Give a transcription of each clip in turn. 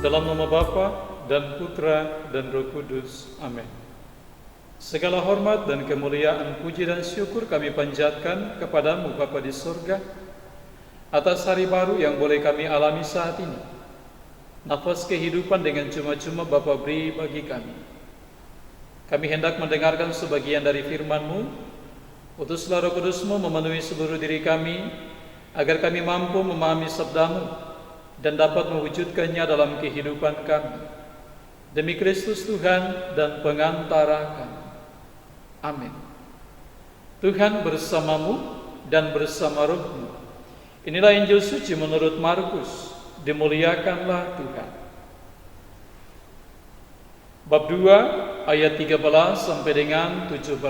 Dalam nama Bapa dan Putra dan Roh Kudus. Amin. Segala hormat dan kemuliaan, puji dan syukur kami panjatkan kepadamu Bapa di surga, atas hari baru yang boleh kami alami saat ini. Nafas kehidupan dengan cuma-cuma Bapa beri bagi kami. Kami hendak mendengarkan sebagian dari firman-Mu. Utuslah Roh Kudus-Mu memenuhi seluruh diri kami, agar kami mampu memahami sabda-Mu dan dapat mewujudkannya dalam kehidupan kami. Demi Kristus Tuhan dan pengantara kami. Amin. Tuhan bersamamu dan bersama rohmu. Inilah Injil suci menurut Markus. Dimuliakanlah Tuhan. Bab 2 ayat 13 sampai dengan 17.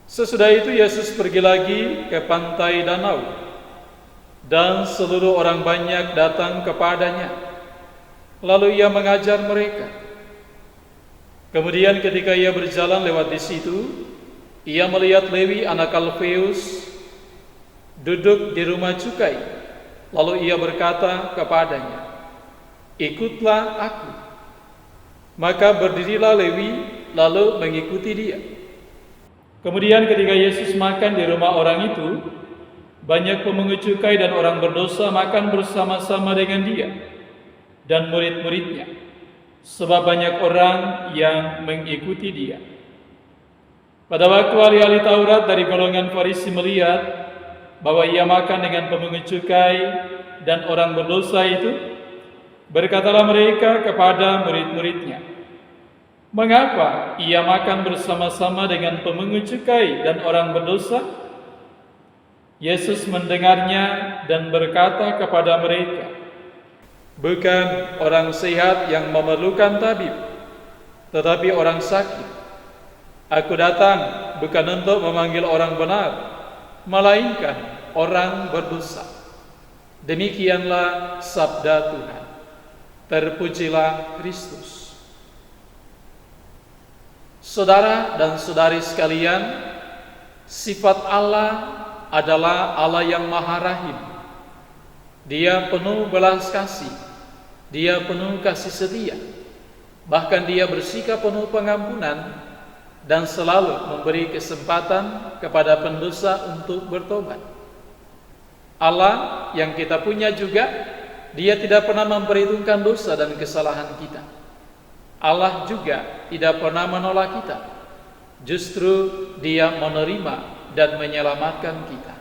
Sesudah itu Yesus pergi lagi ke pantai danau, dan seluruh orang banyak datang kepadanya. Lalu ia mengajar mereka. Kemudian ketika ia berjalan lewat di situ, ia melihat Lewi anak Alfeus duduk di rumah cukai. Lalu ia berkata kepadanya, "Ikutlah aku." Maka berdirilah Lewi lalu mengikuti dia. Kemudian ketika Yesus makan di rumah orang itu, banyak pemungut cukai dan orang berdosa makan bersama-sama dengan dia dan murid-muridnya, sebab banyak orang yang mengikuti dia. Pada waktu ahli-ahli Taurat dari golongan Farisi melihat bahwa ia makan dengan pemungut cukai dan orang berdosa itu, berkatalah mereka kepada murid-muridnya, "Mengapa ia makan bersama-sama dengan pemungut cukai dan orang berdosa?" Yesus mendengarnya dan berkata kepada mereka, "Bukan orang sehat yang memerlukan tabib, tetapi orang sakit. Aku datang bukan untuk memanggil orang benar, melainkan orang berdosa." Demikianlah sabda Tuhan. Terpujilah Kristus. Saudara dan saudari sekalian, sifat Allah adalah Allah yang Maha Rahim. Dia penuh belas kasih, Dia penuh kasih setia. Bahkan Dia bersikap penuh pengampunan dan selalu memberi kesempatan kepada pendosa untuk bertobat. Allah yang kita punya juga, Dia tidak pernah memperhitungkan dosa dan kesalahan kita. Allah juga tidak pernah menolak kita. Justru Dia menerima dan menyelamatkan kita.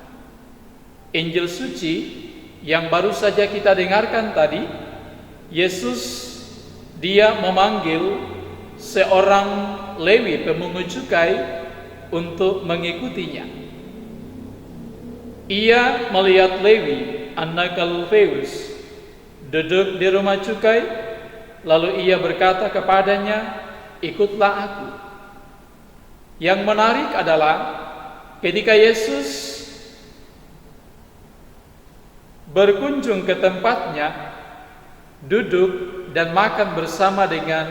Injil suci yang baru saja kita dengarkan tadi, Yesus Dia memanggil seorang Lewi pemungut cukai untuk mengikutinya. Ia melihat Lewi anak Alfeus duduk di rumah cukai, lalu ia berkata kepadanya, "Ikutlah aku." Yang menarik adalah ketika Yesus berkunjung ke tempatnya, duduk dan makan bersama dengan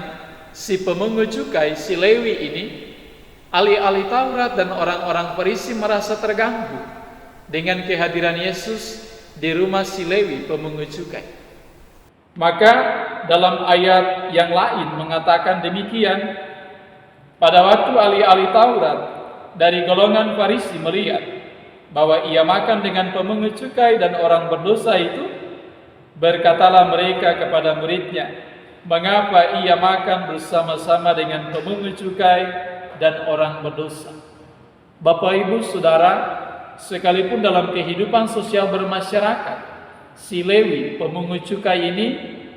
si pemungut cukai, si Lewi ini, ahli-ahli Taurat dan orang-orang Farisi merasa terganggu dengan kehadiran Yesus di rumah si Lewi pemungut cukai. Maka dalam ayat yang lain mengatakan demikian, pada waktu ahli-ahli Taurat dari golongan Farisi melihat bahwa ia makan dengan pemungut cukai dan orang berdosa itu, berkatalah mereka kepada muridnya, "Mengapa ia makan bersama-sama dengan pemungut cukai dan orang berdosa?" Bapak, Ibu, Saudara, sekalipun dalam kehidupan sosial bermasyarakat, si Lewi pemungut cukai ini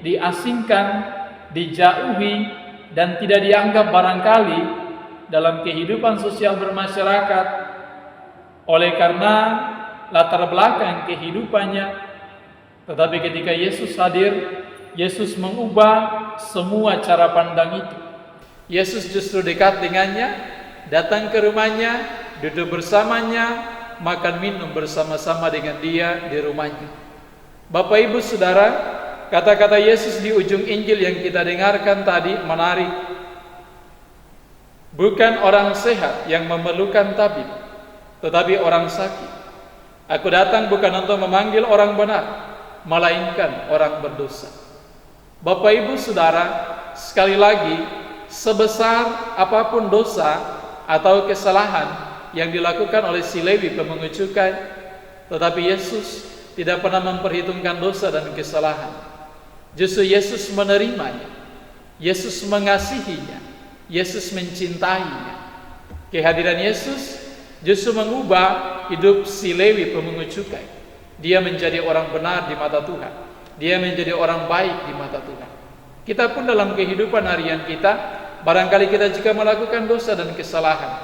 diasingkan, dijauhi, dan tidak dianggap barangkali dalam kehidupan sosial bermasyarakat oleh karena latar belakang kehidupannya. Tetapi ketika Yesus hadir, Yesus mengubah semua cara pandang itu. Yesus justru dekat dengannya, datang ke rumahnya, duduk bersamanya, makan minum bersama-sama dengan dia di rumahnya. Bapak, Ibu, Saudara, kata-kata Yesus di ujung Injil yang kita dengarkan tadi menarik. Bukan orang sehat yang memerlukan tabib, tetapi orang sakit. Aku datang bukan untuk memanggil orang benar, melainkan orang berdosa. Bapak Ibu Saudara, sekali lagi, sebesar apapun dosa atau kesalahan yang dilakukan oleh si Lewi pemungut cukai, tetapi Yesus tidak pernah memperhitungkan dosa dan kesalahan. Justru Yesus menerimanya, Yesus mengasihinya, Yesus mencintainya. Kehadiran Yesus justru mengubah hidup si Lewi pemungut cukai. Dia menjadi orang benar di mata Tuhan. Dia menjadi orang baik di mata Tuhan. Kita pun dalam kehidupan harian kita, barangkali kita juga melakukan dosa dan kesalahan,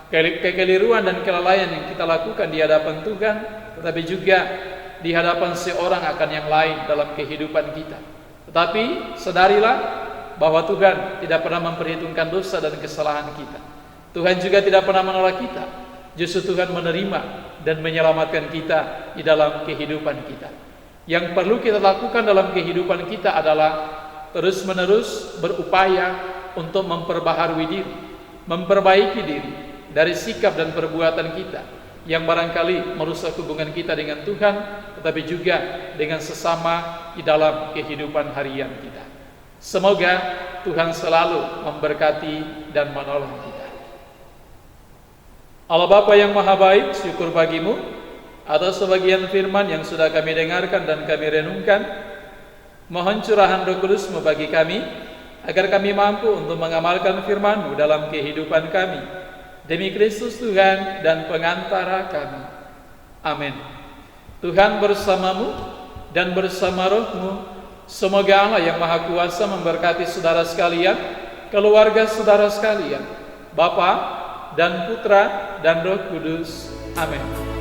kekeliruan dan kelalaian yang kita lakukan di hadapan Tuhan, tetapi juga di hadapan seorang akan yang lain dalam kehidupan kita. Tetapi sadarilah bahwa Tuhan tidak pernah memperhitungkan dosa dan kesalahan kita. Tuhan juga tidak pernah menolak kita. Justru Tuhan menerima dan menyelamatkan kita di dalam kehidupan kita. Yang perlu kita lakukan dalam kehidupan kita adalah terus-menerus berupaya untuk memperbaharui diri, memperbaiki diri dari sikap dan perbuatan kita yang barangkali merusak hubungan kita dengan Tuhan, tetapi juga dengan sesama di dalam kehidupan harian kita. Semoga Tuhan selalu memberkati dan menolong kita. Allah Bapa yang Maha Baik, syukur bagimu atas sebagian firman yang sudah kami dengarkan dan kami renungkan. Mohon curahan Roh Kudus-Mu bagi kami, agar kami mampu untuk mengamalkan firman-Mu dalam kehidupan kami. Demi Kristus Tuhan dan pengantara kami. Amin. Tuhan bersamamu dan bersama roh-Mu. Semoga Allah yang Maha Kuasa memberkati saudara sekalian, keluarga saudara sekalian, Bapa dan Putra dan Roh Kudus. Amin.